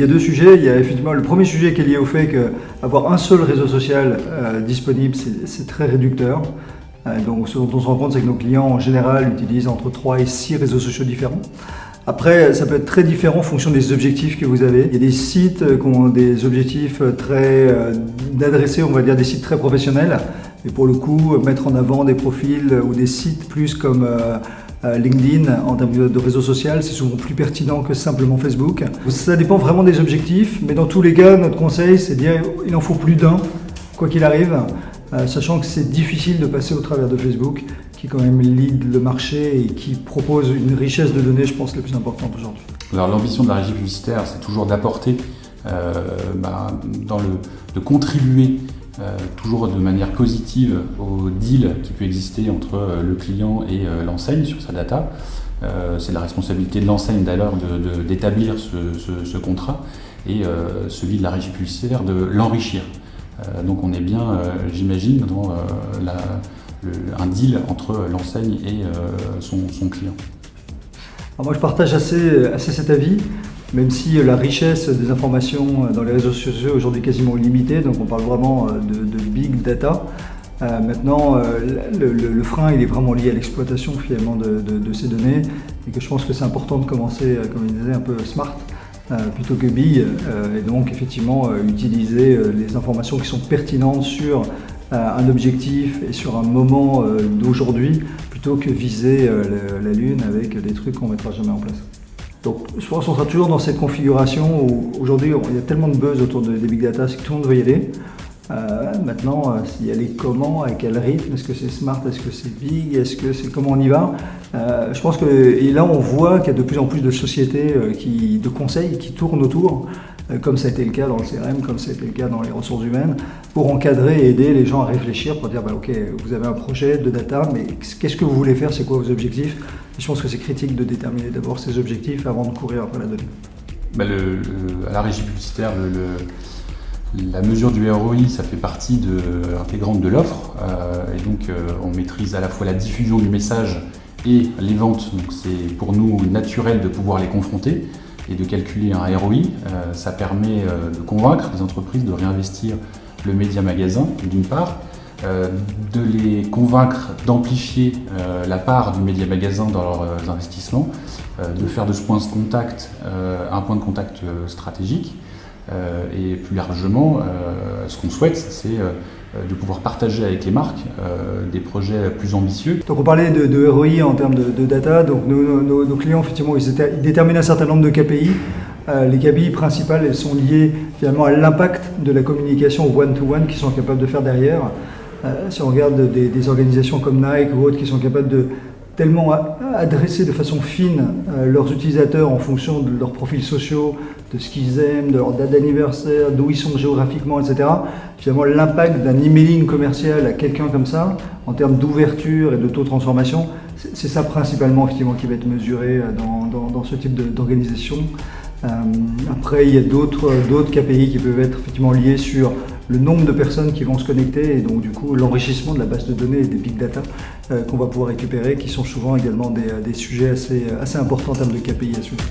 y a deux sujets. Il y a effectivement le premier sujet qui est lié au fait qu'avoir un seul réseau social disponible, c'est très réducteur. Donc ce dont on se rend compte, c'est que nos clients en général utilisent entre 3 et 6 réseaux sociaux différents. Après, ça peut être très différent en fonction des objectifs que vous avez. Il y a des sites qui ont des objectifs très d'adresser, on va dire, des sites très professionnels. Et pour le coup, mettre en avant des profils ou des sites plus comme LinkedIn en termes de réseau social, c'est souvent plus pertinent que simplement Facebook. Ça dépend vraiment des objectifs, mais dans tous les cas, notre conseil, c'est de dire qu'il en faut plus d'un, quoi qu'il arrive, sachant que c'est difficile de passer au travers de Facebook, qui quand même lead le marché et qui propose une richesse de données, je pense, la plus importante aujourd'hui. Alors l'ambition de la régie publicitaire, c'est toujours d'apporter, de contribuer toujours de manière positive au deal qui peut exister entre le client et l'enseigne sur sa data. C'est la responsabilité de l'enseigne d'ailleurs d'établir ce contrat et celui de la régie publicitaire de l'enrichir. Donc on est bien, j'imagine, dans un deal entre l'enseigne et son client. Alors moi je partage assez cet avis, même si la richesse des informations dans les réseaux sociaux est aujourd'hui quasiment illimitée, donc on parle vraiment de big data. Maintenant, le frein il est vraiment lié à l'exploitation finalement de ces données, et que je pense que c'est important de commencer, comme il disait, un peu smart. Plutôt que big, et donc effectivement utiliser les informations qui sont pertinentes sur un objectif et sur un moment d'aujourd'hui, plutôt que viser la Lune avec des trucs qu'on ne mettra jamais en place. Donc je pense qu'on sera toujours dans cette configuration où aujourd'hui il y a tellement de buzz autour des big data, c'est que tout le monde veut y aller. Maintenant, s'il y a les comment, à quel rythme, est-ce que c'est smart, est-ce que c'est big, est-ce que c'est comment on y va, je pense que, et là on voit qu'il y a de plus en plus de sociétés de conseils qui tournent autour, comme ça a été le cas dans le CRM, comme ça a été le cas dans les ressources humaines, pour encadrer et aider les gens à réfléchir, pour dire ok, vous avez un projet de data, mais qu'est-ce que vous voulez faire, c'est quoi vos objectifs? Et je pense que c'est critique de déterminer d'abord ces objectifs avant de courir après la donnée. À la régie publicitaire, la mesure du ROI, ça fait partie intégrante de l'offre, et donc on maîtrise à la fois la diffusion du message et les ventes, donc c'est pour nous naturel de pouvoir les confronter et de calculer un ROI. Ça permet de convaincre les entreprises de réinvestir le média magasin d'une part, de les convaincre d'amplifier la part du média magasin dans leurs investissements, de faire de ce point de contact un point de contact stratégique. Et plus largement, ce qu'on souhaite, c'est de pouvoir partager avec les marques des projets plus ambitieux. Donc on parlait de ROI en termes de data, donc nos clients effectivement ils déterminent un certain nombre de KPI. Les KPI principales, elles sont liées finalement à l'impact de la communication one-to-one qu'ils sont capables de faire derrière. Si on regarde des organisations comme Nike ou autres qui sont capables de tellement adresser de façon fine leurs utilisateurs en fonction de leurs profils sociaux, de ce qu'ils aiment, de leur date d'anniversaire, d'où ils sont géographiquement, etc. Finalement, l'impact d'un emailing commercial à quelqu'un comme ça, en termes d'ouverture et de taux de transformation, c'est ça principalement effectivement qui va être mesuré dans ce type d'organisation. Après, il y a d'autres KPI qui peuvent être effectivement liés sur le nombre de personnes qui vont se connecter et donc du coup l'enrichissement de la base de données et des big data qu'on va pouvoir récupérer, qui sont souvent également des sujets assez importants en termes de KPI à suivre.